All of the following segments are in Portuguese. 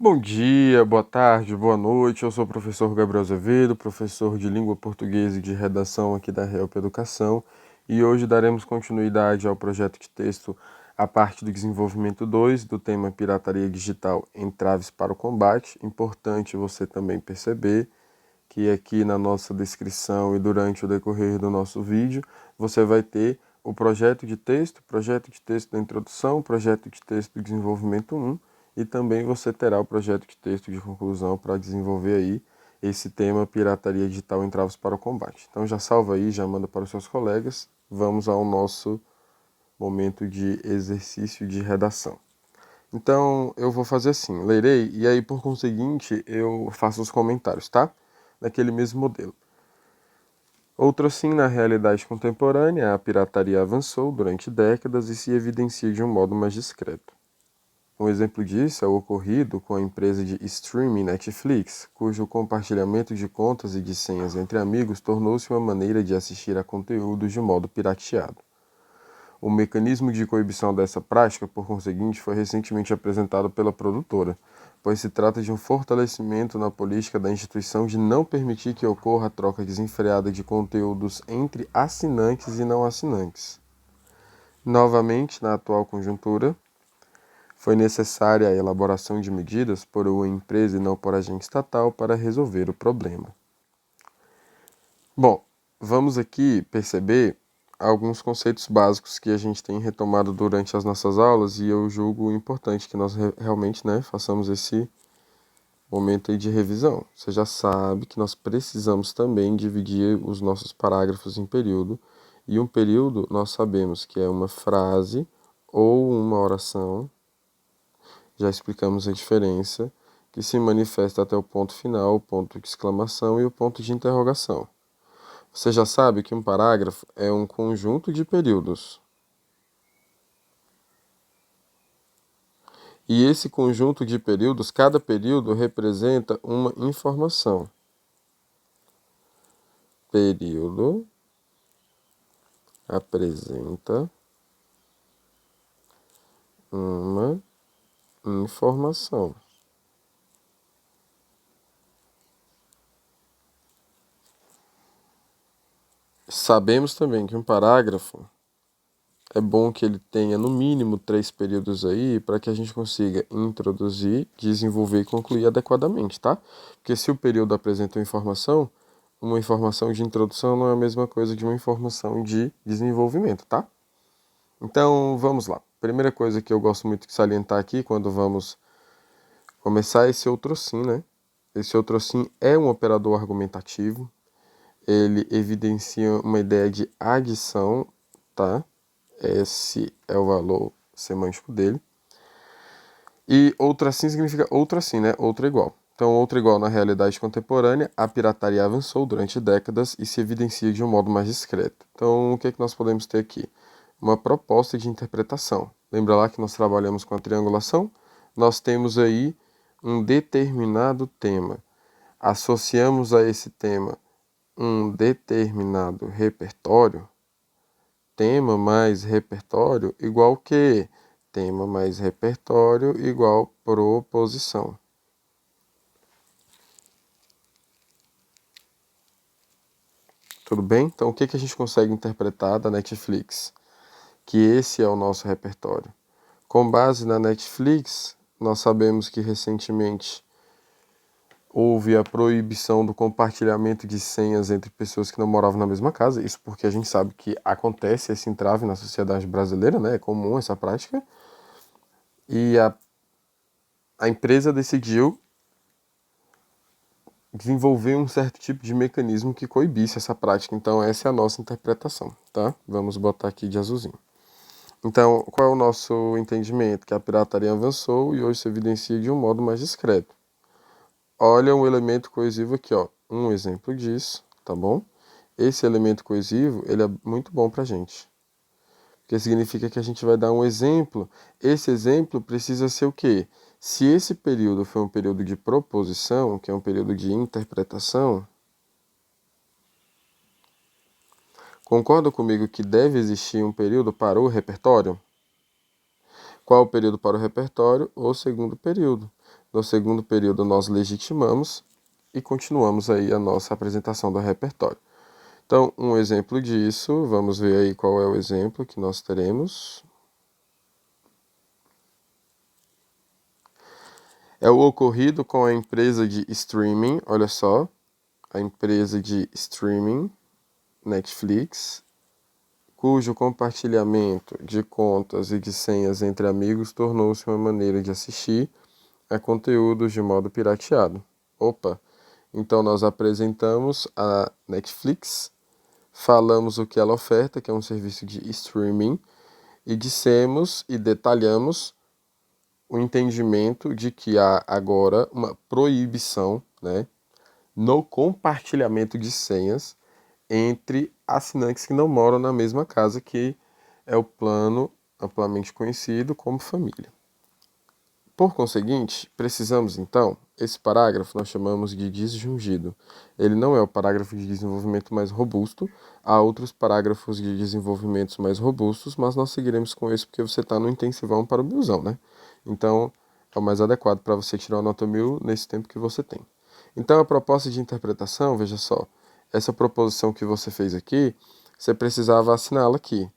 Bom dia, boa tarde, boa noite. Eu sou o professor Gabriel Azevedo, professor de língua portuguesa e de redação aqui da Help Educação, e hoje daremos continuidade ao projeto de texto a parte do desenvolvimento 2 do tema Pirataria Digital: Entraves para o Combate. Importante você também perceber que aqui na nossa descrição e durante o decorrer do nosso vídeo você vai ter o projeto de texto da introdução, projeto de texto do desenvolvimento 1, e também você terá o projeto de texto de conclusão para desenvolver aí esse tema Pirataria Digital: Entraves para o Combate. Então já salva aí, já manda para os seus colegas. Vamos ao nosso momento de exercício de redação. Então eu vou fazer assim, lerei e aí por conseguinte eu faço os comentários, tá? Daquele mesmo modelo. Outro assim, na realidade contemporânea, a pirataria avançou durante décadas e se evidencia de um modo mais discreto. Um exemplo disso é o ocorrido com a empresa de streaming Netflix, cujo compartilhamento de contas e de senhas entre amigos tornou-se uma maneira de assistir a conteúdos de modo pirateado. O mecanismo de coibição dessa prática, por conseguinte, foi recentemente apresentado pela produtora, pois se trata de um fortalecimento na política da instituição de não permitir que ocorra a troca desenfreada de conteúdos entre assinantes e não assinantes. Novamente, na atual conjuntura, foi necessária a elaboração de medidas por uma empresa e não por agente estatal para resolver o problema. Bom, vamos aqui perceber alguns conceitos básicos que a gente tem retomado durante as nossas aulas e eu julgo importante que nós realmente façamos esse momento aí de revisão. Você já sabe que nós precisamos também dividir os nossos parágrafos em período, e um período nós sabemos que é uma frase ou uma oração. Já explicamos a diferença, que se manifesta até o ponto final, o ponto de exclamação e o ponto de interrogação. Você já sabe que um parágrafo é um conjunto de períodos. E esse conjunto de períodos, cada período representa uma informação. Período apresenta uma informação. Sabemos também que um parágrafo é bom que ele tenha no mínimo 3 períodos aí para que a gente consiga introduzir, desenvolver e concluir adequadamente, tá? Porque se o período apresenta uma informação de introdução não é a mesma coisa de uma informação de desenvolvimento, tá? Então, vamos lá. Primeira coisa que eu gosto muito de salientar aqui quando vamos começar esse outro sim, né? Esse outro sim é um operador argumentativo. Ele evidencia uma ideia de adição, tá? Esse é o valor semântico dele. E outra assim significa outra assim, né? Outra igual. Então, outra igual na realidade contemporânea, a pirataria avançou durante décadas e se evidencia de um modo mais discreto. Então, o que é que nós podemos ter aqui? Uma proposta de interpretação. Lembra lá que nós trabalhamos com a triangulação? Nós temos aí um determinado tema. Associamos a esse tema um determinado repertório. Tema mais repertório igual que? Tema mais repertório igual proposição. Tudo bem? Então, o que a gente consegue interpretar da Netflix? Que esse é o nosso repertório. Com base na Netflix, nós sabemos que recentemente houve a proibição do compartilhamento de senhas entre pessoas que não moravam na mesma casa. Isso porque a gente sabe que acontece esse entrave na sociedade brasileira, né? É comum essa prática. E a empresa decidiu desenvolver um certo tipo de mecanismo que coibisse essa prática. Então, essa é a nossa interpretação, tá? Vamos botar aqui de azulzinho. Então, qual é o nosso entendimento? Que a pirataria avançou e hoje se evidencia de um modo mais discreto. Olha um elemento coesivo aqui, ó. Um exemplo disso, tá bom? Esse elemento coesivo, ele é muito bom pra gente. Porque significa que a gente vai dar um exemplo. Esse exemplo precisa ser o quê? Se esse período foi um período de proposição, que é um período de interpretação, concorda comigo que deve existir um período para o repertório? Qual o período para o repertório? O segundo período. No segundo período, nós legitimamos e continuamos aí a nossa apresentação do repertório. Então, um exemplo disso, vamos ver aí qual é o exemplo que nós teremos. É o ocorrido com a empresa de streaming, olha só, a empresa de streaming, Netflix, cujo compartilhamento de contas e de senhas entre amigos tornou-se uma maneira de assistir a conteúdos de modo pirateado. Opa! Então nós apresentamos a Netflix, falamos o que ela oferta, que é um serviço de streaming, e dissemos e detalhamos o entendimento de que há agora uma proibição, né, no compartilhamento de senhas entre assinantes que não moram na mesma casa, que é o plano amplamente conhecido como família. Por conseguinte, precisamos então, esse parágrafo nós chamamos de disjungido. Ele não é o parágrafo de desenvolvimento mais robusto, há outros parágrafos de desenvolvimentos mais robustos, mas nós seguiremos com esse porque você está no intensivão para o busão, né? Então, é o mais adequado para você tirar a nota 1000 nesse tempo que você tem. Então, a proposta de interpretação, veja só, essa proposição que você fez aqui, você precisava assiná-la aqui,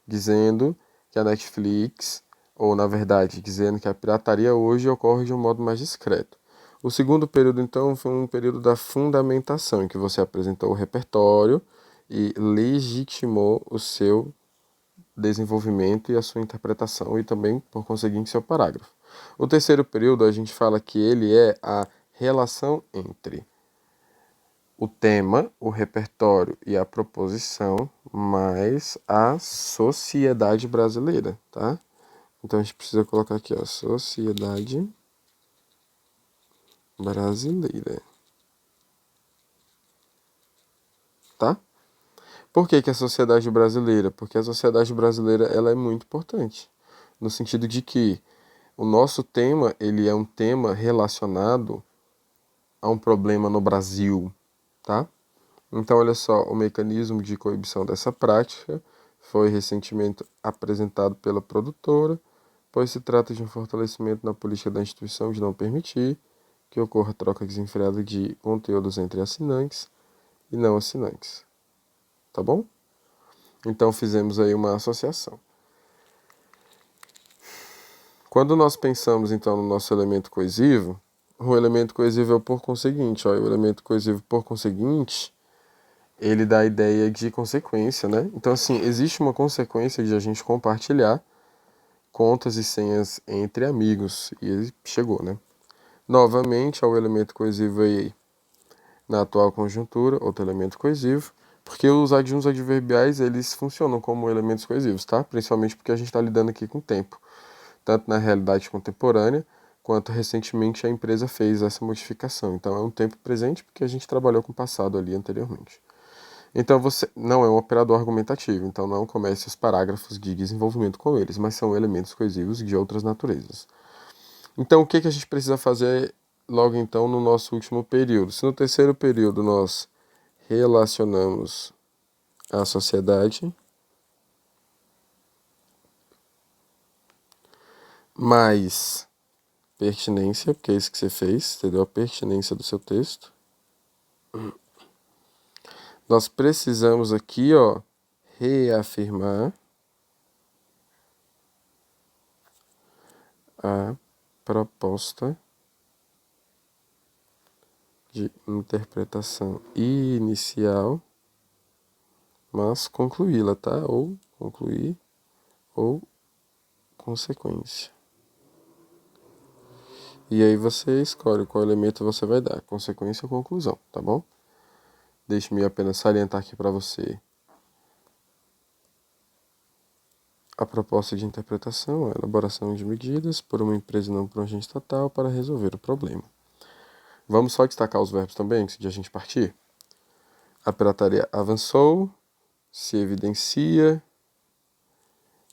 dizendo que a Netflix, ou na verdade, dizendo que a pirataria hoje ocorre de um modo mais discreto. O segundo período, então, foi um período da fundamentação, em que você apresentou o repertório e legitimou o seu desenvolvimento e a sua interpretação e também, por conseguinte, seu parágrafo. O terceiro período, a gente fala que ele é a relação entre o tema, o repertório e a proposição, mais a sociedade brasileira, tá? Então a gente precisa colocar aqui, ó, sociedade brasileira, tá? Por que que a sociedade brasileira? Porque a sociedade brasileira, ela é muito importante, no sentido de que o nosso tema, ele é um tema relacionado a um problema no Brasil, tá? Então, olha só, o mecanismo de coibição dessa prática foi recentemente apresentado pela produtora, pois se trata de um fortalecimento na política da instituição de não permitir que ocorra troca desenfreada de conteúdos entre assinantes e não assinantes. Tá bom? Então, fizemos aí uma associação. Quando nós pensamos, então, no nosso elemento coesivo, o elemento coesivo é o por conseguinte. Ó, o elemento coesivo por conseguinte, ele dá a ideia de consequência, né? Então, assim, existe uma consequência de a gente compartilhar contas e senhas entre amigos. E ele chegou, né? Novamente, ao elemento coesivo aí na atual conjuntura, outro elemento coesivo, porque os adjuntos adverbiais, eles funcionam como elementos coesivos, tá? Principalmente porque a gente está lidando aqui com o tempo. Tanto na realidade contemporânea, quanto recentemente a empresa fez essa modificação. Então é um tempo presente porque a gente trabalhou com o passado ali anteriormente. Então você não é um operador argumentativo, então não comece os parágrafos de desenvolvimento com eles, mas são elementos coesivos de outras naturezas. Então o que a gente precisa fazer logo então no nosso último período? Se no terceiro período nós relacionamos a sociedade mais pertinência, porque é isso que você fez, entendeu? A pertinência do seu texto. Nós precisamos aqui, ó, reafirmar a proposta de interpretação inicial, mas concluí-la, tá? Ou concluir, ou consequência. E aí você escolhe qual elemento você vai dar, consequência ou conclusão, tá bom? Deixe-me apenas salientar aqui para você a proposta de interpretação, a elaboração de medidas por uma empresa não por um agente estatal para resolver o problema. Vamos só destacar os verbos também, antes de a gente partir. A pirataria avançou, se evidencia.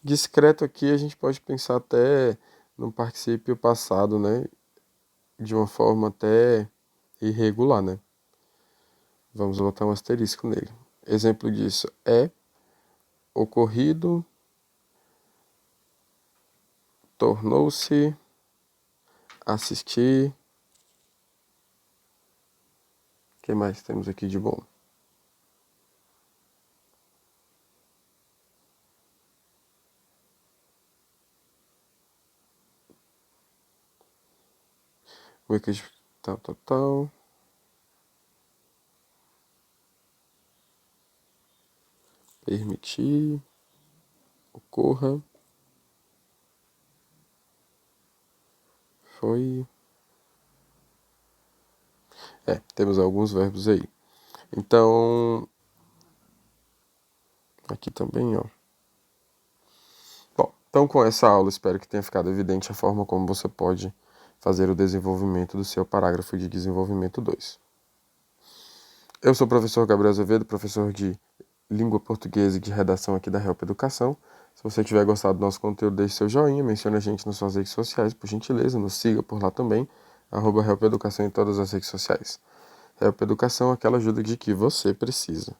Discreto aqui a gente pode pensar até no particípio passado, né? De uma forma até irregular, né? Vamos botar um asterisco nele. Exemplo disso é ocorrido, tornou-se assistir. O que mais temos aqui de bom? Wicked, tal. Permitir. Ocorra. Foi. Temos alguns verbos aí. Então, aqui também, ó. Bom, então com essa aula espero que tenha ficado evidente a forma como você pode fazer o desenvolvimento do seu parágrafo de desenvolvimento 2. Eu sou o professor Gabriel Azevedo, professor de língua portuguesa e de redação aqui da Help Educação. Se você tiver gostado do nosso conteúdo, deixe seu joinha, mencione a gente nas suas redes sociais, por gentileza, nos siga por lá também, @Help Educação em todas as redes sociais. Help Educação, aquela ajuda de que você precisa.